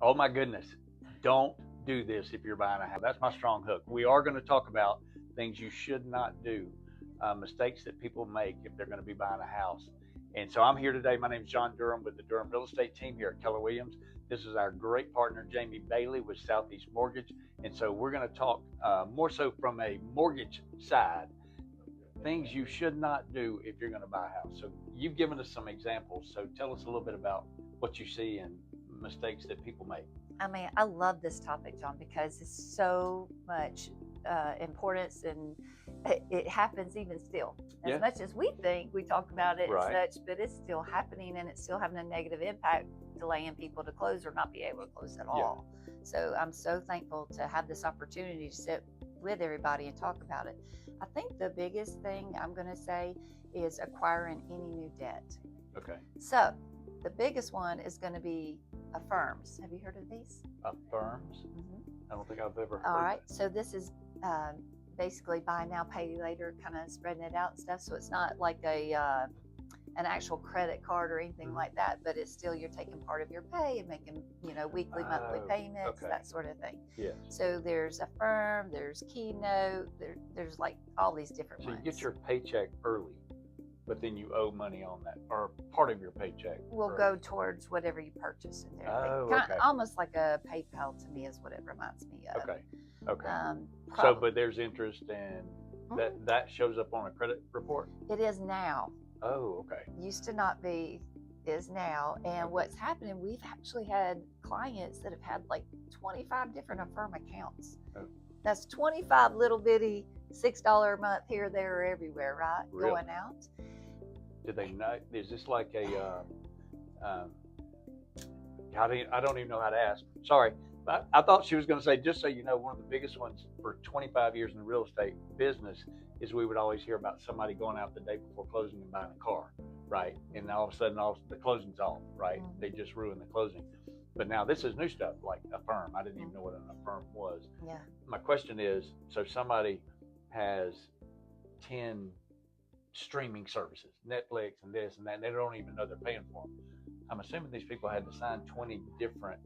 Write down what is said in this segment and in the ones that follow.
Oh my goodness. Don't do this if you're buying a house. That's my strong hook. We are going to talk about things you should not do, mistakes that people make if they're going to be buying a house. And so I'm here today. My name is John Durham with the Durham Real Estate Team here at Keller Williams. This is our great partner, Jamie Bailey with Southeast Mortgage. And so we're going to talk more so from a mortgage side, things you should not do if you're going to buy a house. So you've given us some examples. So tell us a little bit about what you see and mistakes that people make. I mean, I love this topic, John, because it's so much importance, and it happens even still. As much as we think we talk about it Right. and such, but it's still happening, and it's still having a negative impact, delaying people to close or not be able to close at all. So I'm so thankful to have this opportunity to sit with everybody and talk about it. I think the biggest thing I'm going to say is acquiring any new debt. Okay. So the biggest one is going to be Affirms. Have you heard of these? Affirms? I don't think I've ever heard All right. that. So this is basically buy now, pay later, kind of spreading it out and stuff. So it's not like an actual credit card or anything like that, but it's still you're taking part of your pay and making weekly, monthly payments, that sort of thing. Yes. So there's Affirm, there's Keynote, there's like all these different So you ones. get your paycheck early, but then you owe money on that, or part of your paycheck will early. go towards whatever you purchase in there. Oh, okay. Almost like a PayPal to me is what it reminds me of. Okay. Okay. So, Probably. but there's interest, and that shows up on a credit report. It is now. Oh, okay. Used to not be, is now. And what's happening, we've actually had clients that have had like 25 different Affirm accounts. Oh. That's 25 little bitty $6 a month here, there, or everywhere, right? Really? Going out. Do they know? Is this like a? I don't even know how to ask. Sorry. I thought she was going to say, just so you know, one of the biggest ones for 25 years in the real estate business is we would always hear about somebody going out the day before closing and buying a car, right? And all of a sudden, the closing's off, right? They just ruin the closing. But now this is new stuff like Affirm. I didn't even know what an Affirm was. Yeah. My question is, so somebody has 10 streaming services, Netflix and this and that, and they don't even know they're paying for them. I'm assuming these people had to sign 20 different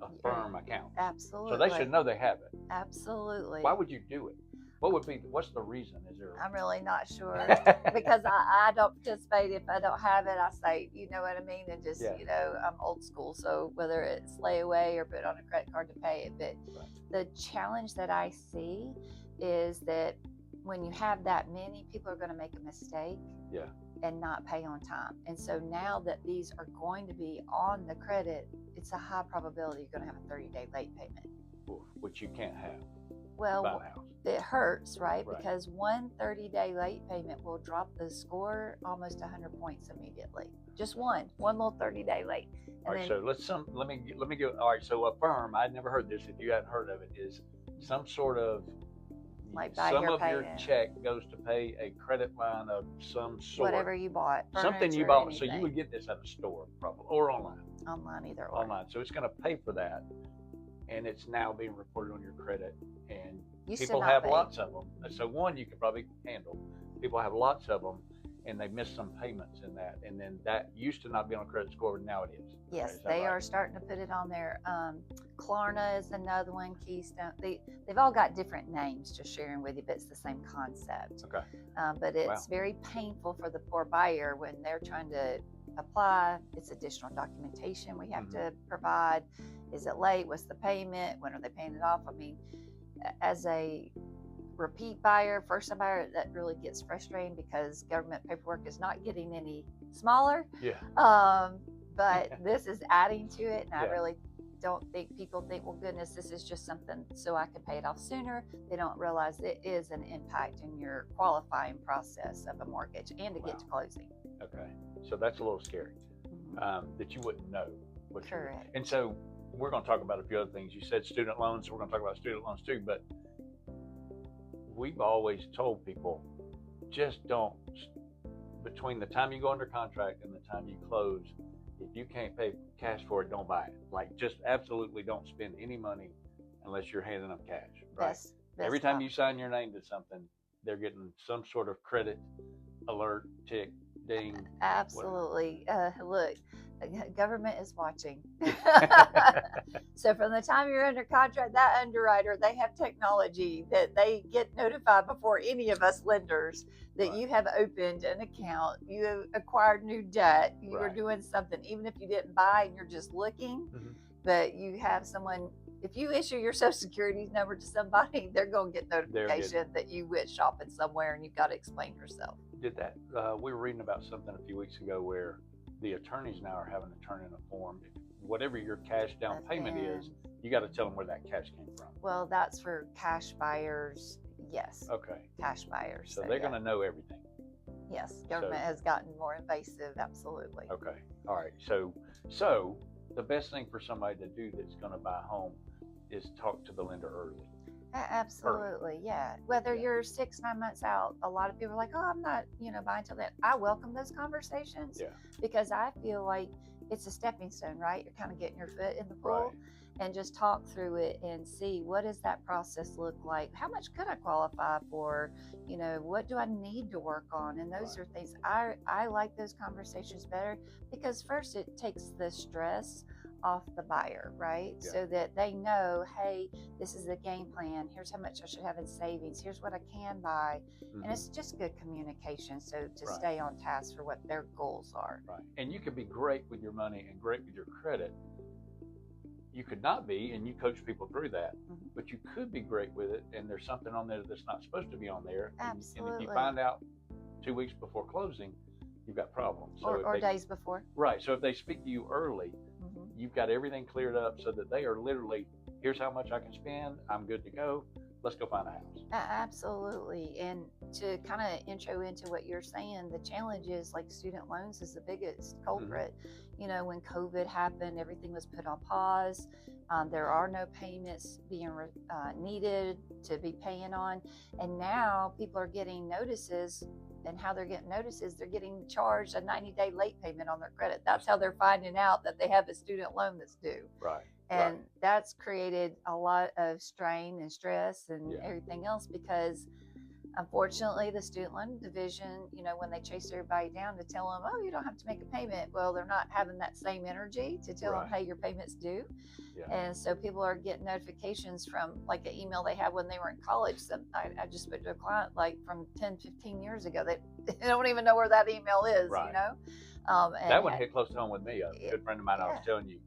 Affirm accounts. Absolutely. So they should know they have it. Absolutely. Why would you do it? What's the reason? Is there? I'm really not sure because I don't participate. If I don't have it, I say, you know what I mean? And just, I'm old school. So whether it's layaway or put on a credit card to pay it. But the challenge that I see is that when you have that many, people are going to make a mistake and not pay on time. And so now that these are going to be on the credit, it's a high probability you're going to have a 30-day late payment. Which you can't have. Well, it hurts, right? Because one 30-day late payment will drop the score almost 100 points immediately. Just one little 30-day late. And all right, so let me go. All right, so Affirm, I'd never heard this. If you hadn't heard of it, is some sort of like some of your check goes to pay a credit line of some sort. Whatever you bought. Something you bought. So you would get this at a store, probably, or online. Online, either or. Online. So it's going to pay for that, and it's now being reported on your credit. And people have lots of them. So one you could probably handle. People have lots of them, and they miss some payments in that. And then that used to not be on a credit score, but now it is. Yes, they are starting to put it on there. Klarna is another one. Keystone. They've all got different names, just sharing with you, but it's the same concept. Okay. But it's very painful for the poor buyer when they're trying to apply. It's additional documentation we have to provide. Is it late? What's the payment? When are they paying it off? I mean, as a repeat buyer, first time buyer, that really gets frustrating because government paperwork is not getting any smaller. Yeah. But this is adding to it, and I really don't think people think, well, goodness, this is just something so I can pay it off sooner. They don't realize it is an impact in your qualifying process of a mortgage and to get to closing. Okay. So that's a little scary that you wouldn't know. Correct. And so we're going to talk about a few other things. You said student loans, so we're going to talk about student loans too, but we've always told people, just don't, between the time you go under contract and the time you close, if you can't pay cash for it, don't buy it. Like, just absolutely don't spend any money unless you're handing them cash. Right? Every time you sign your name to something, they're getting some sort of credit alert, tick, ding. Absolutely. Look, government is watching. So from the time you're under contract, that underwriter, they have technology that they get notified before any of us lenders that you have opened an account, you have acquired new debt, you are doing something, even if you didn't buy and you're just looking, but you have someone. If you issue your social security number to somebody, they're going to get notification that you went shopping somewhere and you've got to explain yourself. Did that? We were reading about something a few weeks ago where the attorneys now are having to turn in a form. Whatever your cash down payment is, you got to tell them where that cash came from. Well, that's for cash buyers. Yes. Okay. Cash buyers. So they're going to know everything. Yes. Government has gotten more invasive. Absolutely. Okay. All right. So the best thing for somebody to do that's going to buy a home is talk to the lender early. Absolutely. Yeah. Whether you're 6-9 months out, a lot of people are like, oh, I'm not, buying till then. I welcome those conversations because I feel like it's a stepping stone, right? You're kind of getting your foot in the pool and just talk through it and see, what does that process look like? How much could I qualify for? What do I need to work on? And those are things I like those conversations better because first it takes the stress off the buyer, right? So that they know, hey, this is a game plan. Here's how much I should have in savings. Here's what I can buy. And it's just good communication. So to stay on task for what their goals are. Right. And you could be great with your money and great with your credit. You could not be, and you coach people through that, but you could be great with it. And there's something on there that's not supposed to be on there. Absolutely. And if you find out 2 weeks before closing, you've got problems. So or days before. Right. So if they speak to you early, you've got everything cleared up so that they are literally, here's how much I can spend. I'm good to go. Let's go find a house. Absolutely. And to kind of intro into what you're saying, the challenge is like student loans is the biggest culprit. When COVID happened, everything was put on pause. There are no payments being needed to be paying on. And now people are getting notices. And how they're getting notices, they're getting charged a 90-day late payment on their credit. That's how they're finding out that they have a student loan that's due. Right. And that's created a lot of strain and stress and everything else because unfortunately the student loan division, when they chase everybody down to tell them, oh, you don't have to make a payment. Well, they're not having that same energy to tell them, hey, your payment's due. And so people are getting notifications from like an email they had when they were in college. I just spoke to a client like from 10, 15 years ago. They don't even know where that email is, that one hit close to home with me. A good friend of mine, I was telling you,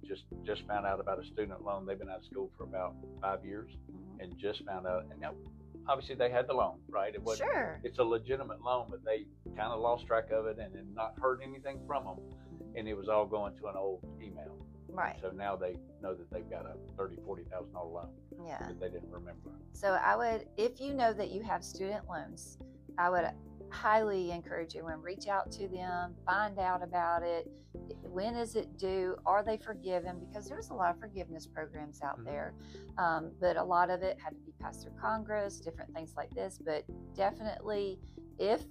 just found out about a student loan. They've been out of school for about 5 years and just found out. And now, obviously, they had the loan, right? It was It's a legitimate loan, but they kind of lost track of it and then not heard anything from them. And it was all going to an old email. Right. So now they know that they've got a $30,000, $40,000 loan. Yeah. That they didn't remember. So I would, if you know that you have student loans, I would highly encourage you to reach out to them, find out about it. When is it due? Are they forgiven? Because there's a lot of forgiveness programs out there, but a lot of it had to be passed through Congress, different things like this. But definitely, if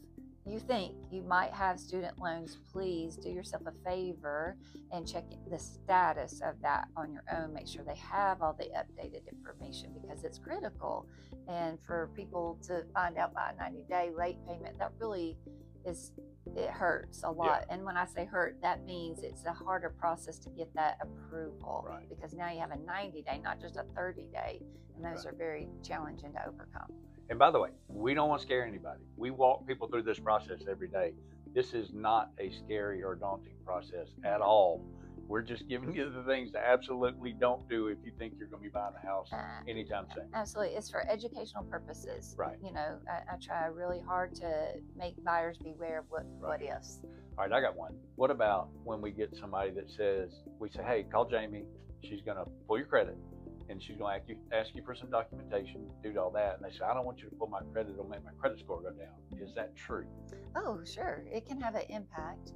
you think you might have student loans, please do yourself a favor and check the status of that on your own. Make sure they have all the updated information because it's critical. And for people to find out by a 90-day late payment, that really it hurts a lot. And when I say hurt, that means it's a harder process to get that approval because now you have a 90-day, not just a 30-day. And those are very challenging to overcome. And by the way, we don't want to scare anybody. We walk people through this process every day. This is not a scary or daunting process at all. We're just giving you the things to absolutely don't do if you think you're going to be buying a house anytime soon. Absolutely. It's for educational purposes. Right. I try really hard to make buyers beware of what ifs. All right, I got one. What about when we get somebody that says, we say, hey, call Jamie. She's going to pull your credit. And she's going to ask you for some documentation, do all that. And they say, I don't want you to pull my credit. It'll make my credit score go down. Is that true? Oh, sure. It can have an impact.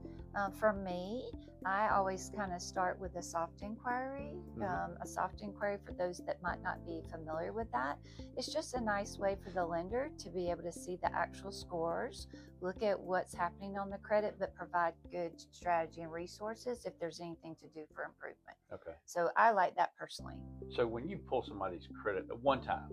For me, I always kind of start with a soft inquiry. A soft inquiry, for those that might not be familiar with that, it's just a nice way for the lender to be able to see the actual scores, look at what's happening on the credit, but provide good strategy and resources if there's anything to do for improvement. Okay. So I like that personally. So when you pull somebody's credit at one time,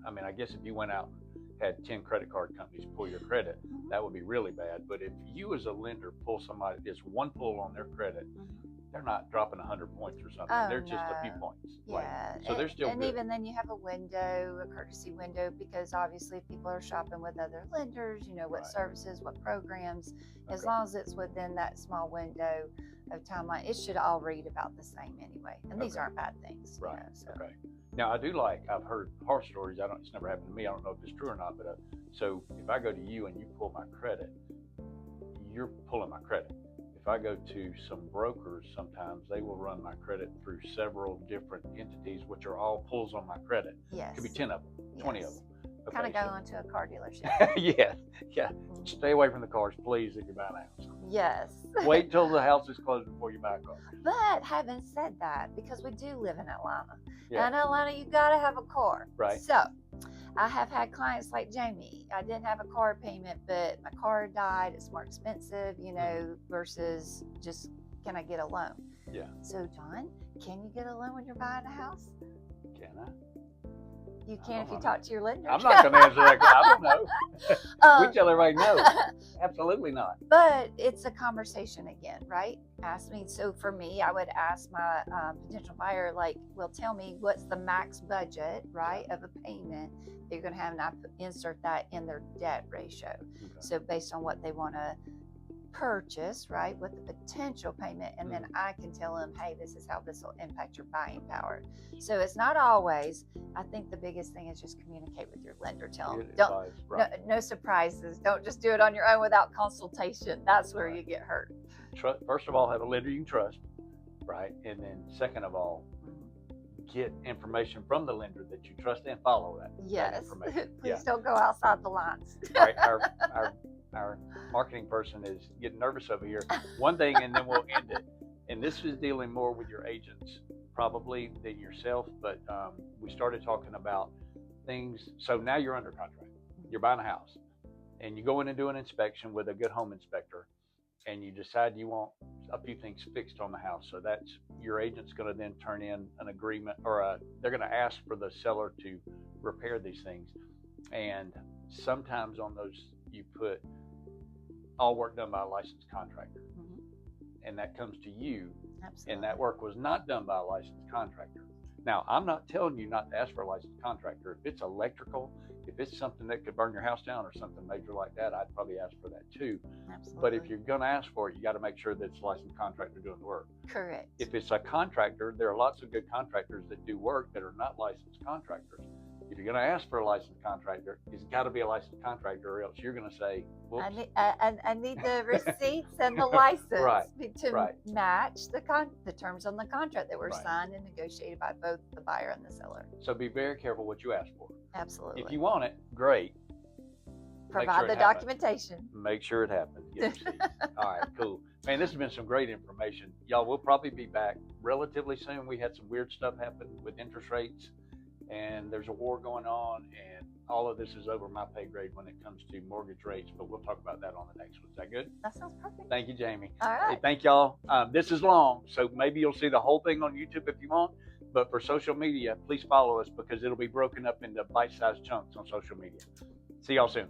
I mean, I guess if you went out and had 10 credit card companies pull your credit, that would be really bad. But if you as a lender pull somebody, it's one pull on their credit, they're not dropping 100 points or something. Oh, They're just a few no. points. Yeah. So they're still and good. even then you have a window, a courtesy window, because obviously if people are shopping with other lenders, you know, what Right. services, what programs, as Okay. long as it's within that small window of timeline, it should all read about the same anyway. And these Okay. aren't bad things. you Right. know, so. Okay. Now I've heard horror stories. It's never happened to me. I don't know if it's true or not. But so if I go to you and you pull my credit, you're pulling my credit. If I go to some brokers, sometimes they will run my credit through several different entities, which are all pulls on my credit. Yes. Could be 10 of them, 20 of them. Okay, Kind of go into a car dealership. yeah. Stay away from the cars, please, if you're buying a house. Yes. Wait till the house is closed before you buy a car. But having said that, because we do live in Atlanta, Yeah. and in Atlanta you gotta have a car. Right. So I have had clients like Jamie. I didn't have a car payment, but my car died. It's more expensive, you know, versus just can I get a loan? Yeah. So John, can you get a loan when you're buying a house? Can I? You can if you talk to your lender. I'm not going to answer that. I don't know. We tell everybody no. Absolutely not. But it's a conversation again, right? Ask me. So for me, I would ask my potential buyer, like, well, tell me what's the max budget, right, of a payment that you're going to have, and I insert that in their debt ratio. Okay. So based on what they want to purchase, right, with the potential payment, and then I can tell them, hey, this is how this will impact your buying power. So it's not always. I think the biggest thing is just communicate with your lender. Tell them, no surprises. Don't just do it on your own without consultation. That's where you get hurt. First of all, have a lender you can trust, right? And then second of all, get information from the lender that you trust and follow that. Yes. That information. Please don't go outside the lines. All right, our marketing person is getting nervous over here. One thing, and then we'll end it. And this is dealing more with your agents probably than yourself, but we started talking about things. So now you're under contract. You're buying a house, and you go in and do an inspection with a good home inspector, and you decide you want a few things fixed on the house. So that's your agent's going to then turn in an agreement, or they're going to ask for the seller to repair these things. And sometimes on those you put all work done by a licensed contractor, and that comes to you. Absolutely. And that work was not done by a licensed contractor. Now, I'm not telling you not to ask for a licensed contractor. If it's electrical, if it's something that could burn your house down or something major like that, I'd probably ask for that too. Absolutely. But if you're going to ask for it, you got to make sure that it's a licensed contractor doing the work. Correct. If it's a contractor, there are lots of good contractors that do work that are not licensed contractors. If you're going to ask for a licensed contractor, it's got to be a licensed contractor, or else you're going to say, whoops. I need the receipts and the license to match the terms on the contract that were signed and negotiated by both the buyer and the seller. So be very careful what you ask for. Absolutely. If you want it, great. Provide the documentation. Make sure it happens. Get the receipts. All right, cool. Man, this has been some great information. Y'all, we'll probably be back relatively soon. We had some weird stuff happen with interest rates, and there's a war going on, and all of this is over my pay grade when it comes to mortgage rates, but we'll talk about that on the next one. Is that good? That sounds perfect. Thank you, Jamie. All right. Hey, thank y'all. This is long, so maybe you'll see the whole thing on YouTube if you want, but for social media, please follow us because it'll be broken up into bite-sized chunks on social media. See y'all soon.